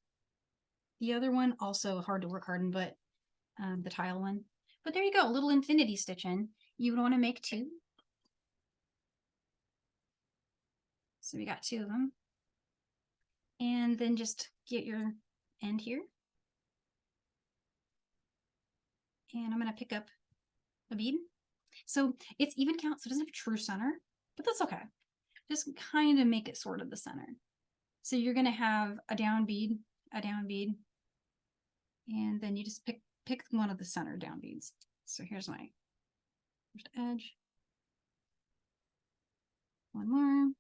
The other one, also hard to work harden, but the tile one. But there you go, a little infinity stitch in. You would want to make 2. So we got 2 of them. And then just get your end here. And I'm going to pick up a bead. So it's even count, so it doesn't have true center, but that's okay. Just kind of make it sort of the center. So you're going to have a down bead, and then you just pick one of the center down beads. So here's my first edge. One more.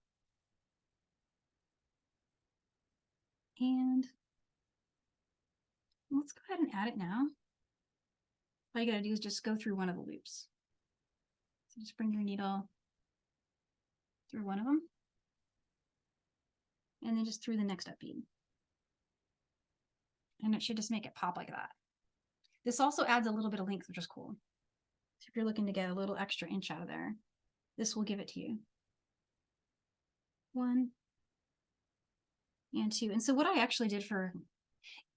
And let's go ahead and add it now. All you gotta do is just go through one of the loops. So just bring your needle through one of them, and then just through the next up bead. And it should just make it pop like that. This also adds a little bit of length, which is cool. So if you're looking to get a little extra inch out of there, this will give it to you. 1 and 2. And so what I actually did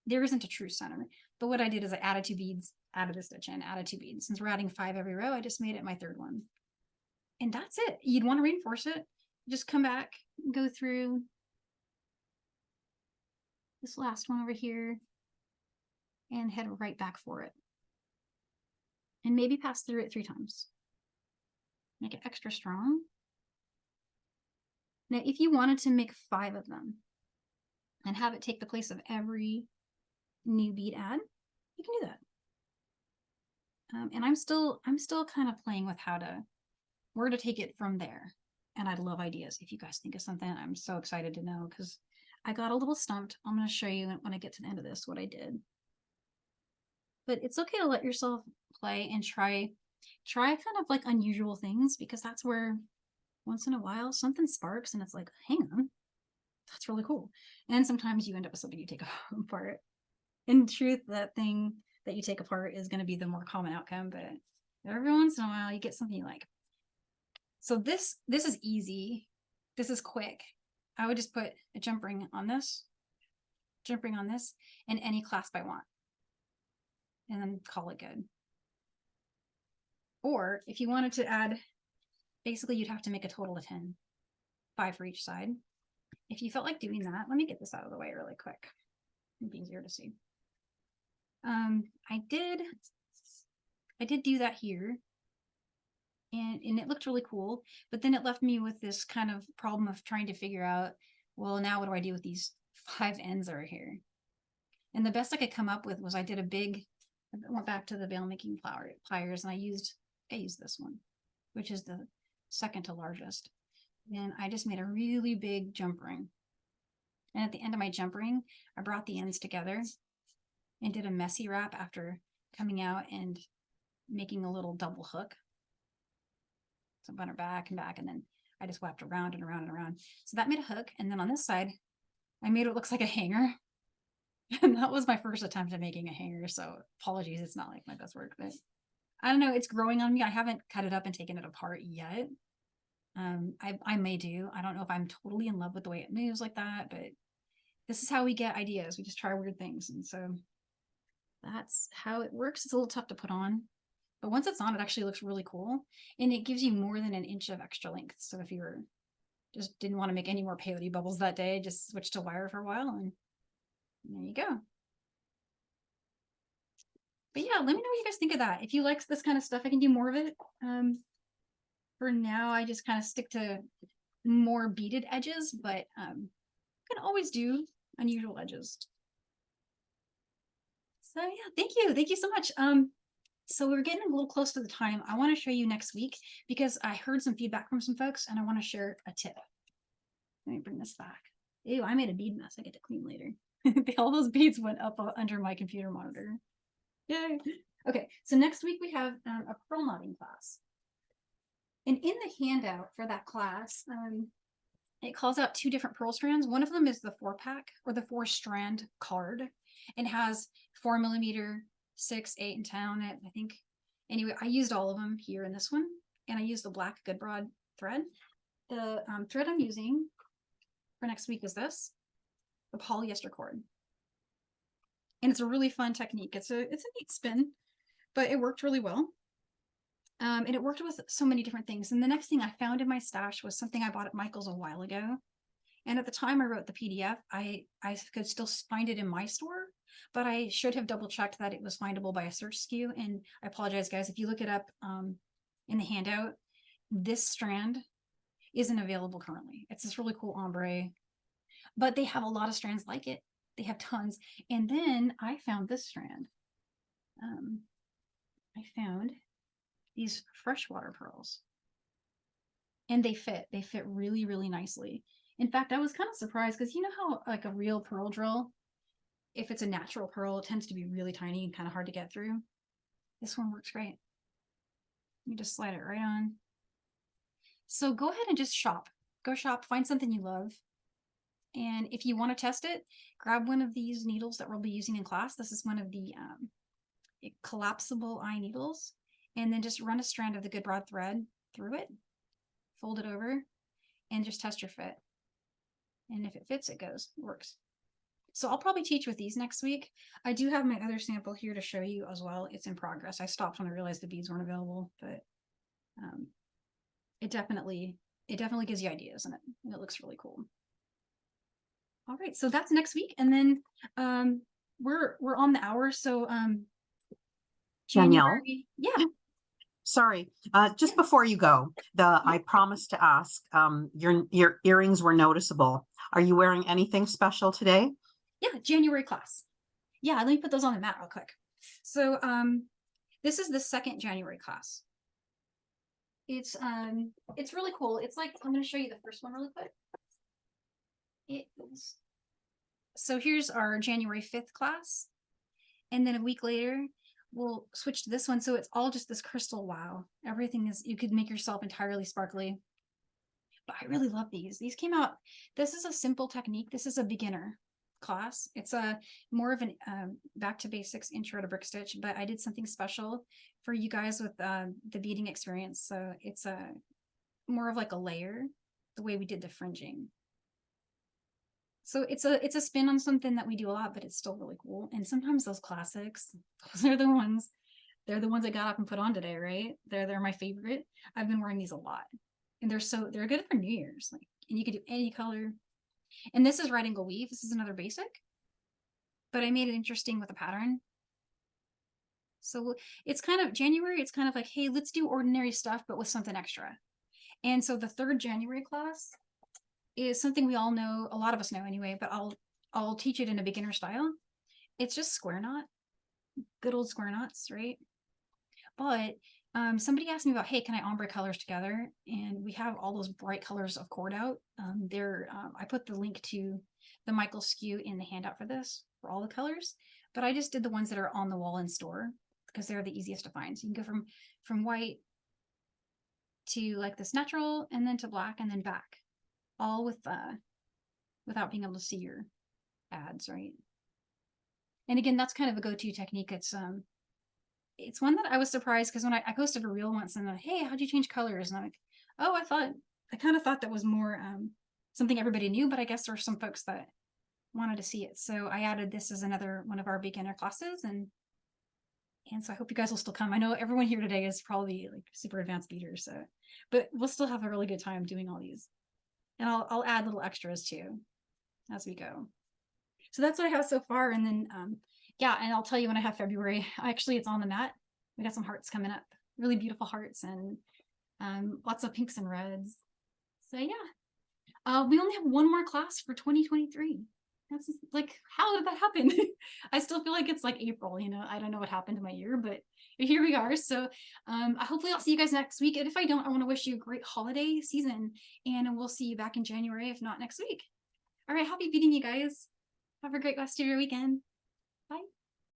there isn't a true center, but what I did is I added 2 beads, added a stitch in, added 2 beads. Since we're adding 5 every row, I just made it my 3rd one. And that's it. You'd want to reinforce it. Just come back, go through this last one over here, and head right back for it. And maybe pass through it 3 times. Make it extra strong. Now, if you wanted to make 5 of them and have it take the place of every new bead add, you can do that. And I'm still kind of playing with where to take it from there. And I'd love ideas. If you guys think of something, I'm so excited to know, because I got a little stumped. I'm going to show you when I get to the end of this what I did. But it's okay to let yourself play and try kind of like unusual things, because that's where once in a while something sparks and it's like, hang on, that's really cool. And sometimes you end up with something you take apart. In truth, that thing that you take apart is going to be the more common outcome, but every once in a while you get something you like. So this is easy. This is quick. I would just put a jump ring on this, and any clasp I want, and then call it good. Or if you wanted to add, basically you'd have to make a total of 10, 5 for each side. If you felt like doing that, let me get this out of the way really quick. It'd be easier to see. I did do that here, and it looked really cool, but then it left me with this kind of problem of trying to figure out, well, now what do I do with these 5 ends over here? And the best I could come up with was I went back to the veil making pliers, and I used this one, which is the second to largest. And I just made a really big jump ring. And at the end of my jump ring, I brought the ends together and did a messy wrap after coming out and making a little double hook. So I went her back, and then I just wrapped around and around and around. So that made a hook. And then on this side, I made what looks like a hanger. And that was my first attempt at making a hanger. So apologies, it's not like my best work, but I don't know, it's growing on me. I haven't cut it up and taken it apart yet. I may do. I don't know if I'm totally in love with the way it moves like that, but this is how we get ideas. We just try weird things. And so that's how it works. It's a little tough to put on, but once it's on, it actually looks really cool. And it gives you more than an inch of extra length. So if you just didn't want to make any more peyote bubbles that day, just switch to wire for a while, and there you go. But yeah, let me know what you guys think of that. If you like this kind of stuff, I can do more of it. For now, I just kind of stick to more beaded edges, but I can always do unusual edges. So yeah, thank you so much. So we're getting a little close to the time. I want to show you next week because I heard some feedback from some folks and I want to share a tip. Let me bring this back. Ew, I made a bead mess I get to clean later. All those beads went up under my computer monitor. Yay. Okay, so next week we have a pearl knotting class. And in the handout for that class, it calls out 2 different pearl strands. One of them is the 4-pack or the 4-strand card and has 4mm, 6, 8, and 10 on it, I think. Anyway, I used all of them here in this one, and I used the black good broad thread. The thread I'm using for next week is this, the polyester cord. And it's a really fun technique. It's a neat spin, but it worked really well. And it worked with so many different things. And the next thing I found in my stash was something I bought at Michael's a while ago. And at the time I wrote the PDF, I could still find it in my store, but I should have double checked that it was findable by a search SKU. And I apologize, guys, if you look it up in the handout, this strand isn't available currently. It's this really cool ombre, but they have a lot of strands like it. They have tons. And then I found this strand. I found these freshwater pearls, and they fit really, really nicely. In fact, I was kind of surprised because you know how like a real pearl drill, if it's a natural pearl, it tends to be really tiny and kind of hard to get through. This one works great. You just slide it right on. So go ahead and just shop. Go shop, find something you love. And if you want to test it, grab one of these needles that we'll be using in class. This is one of the collapsible eye needles. And then just run a strand of the good broad thread through it, fold it over, and just test your fit. And if it fits, it goes, it works. So I'll probably teach with these next week. I do have my other sample here to show you as well. It's in progress. I stopped when I realized the beads weren't available, but it definitely gives you ideas, and it looks really cool. All right, so that's next week, and then we're on the hour, so Danielle, January, yeah. sorry, just before you go, I promised to ask, your earrings were noticeable. Are you wearing anything special today? Yeah, January class. Yeah, let me put those on the mat real quick. So this is the second January class. It's really cool. It's like, I'm going to show you the first one really quick. It is. So here's our January 5th class. And then a week later, we'll switch to this one. So it's all just this crystal wow. Everything is, you could make yourself entirely sparkly. But I really love these. These came out, this is a simple technique. This is a beginner class. It's a more of an back to basics intro to brick stitch, but I did something special for you guys with the beading experience. So it's a more of like a layer, the way we did the fringing. So it's a spin on something that we do a lot, but it's still really cool. And sometimes those classics, they're the ones I got up and put on today, right? They're my favorite. I've been wearing these a lot, and they're good for New Year's. Like, and you could do any color. And this is right angle weave. This is another basic, but I made it interesting with a pattern. So it's kind of January. It's kind of like, hey, let's do ordinary stuff, but with something extra. And so the third January class is something we all know, a lot of us know anyway, but I'll teach it in a beginner style. It's just square knot, good old square knots, right? But somebody asked me about, hey, can I ombre colors together? And we have all those bright colors of cord out. I put the link to the Michael SKU in the handout for this, for all the colors, but I just did the ones that are on the wall in store because they're the easiest to find. So you can go from white to like this natural, and then to black, and then back, all with without being able to see your ads, right? And again, that's kind of a go-to technique. It's one that I was surprised because when I posted a reel once and I'm like, hey, how'd you change colors? And I'm like, oh, I kind of thought that was more something everybody knew, but I guess there were some folks that wanted to see it. So I added this as another one of our beginner classes, and so I hope you guys will still come. I know everyone here today is probably like super advanced beaters, so, but we'll still have a really good time doing all these. And I'll add little extras too as we go. So that's what I have so far. And then, yeah, and I'll tell you when I have February. Actually, it's on the mat. We got some hearts coming up, really beautiful hearts, and lots of pinks and reds. So yeah, we only have one more class for 2023. That's like, how did that happen? I still feel like it's like April, you know, I don't know what happened to my year, but here we are. So hopefully I'll see you guys next week. And if I don't, I want to wish you a great holiday season, and we'll see you back in January, if not next week. All right, happy beading, you guys. Have a great rest of your weekend.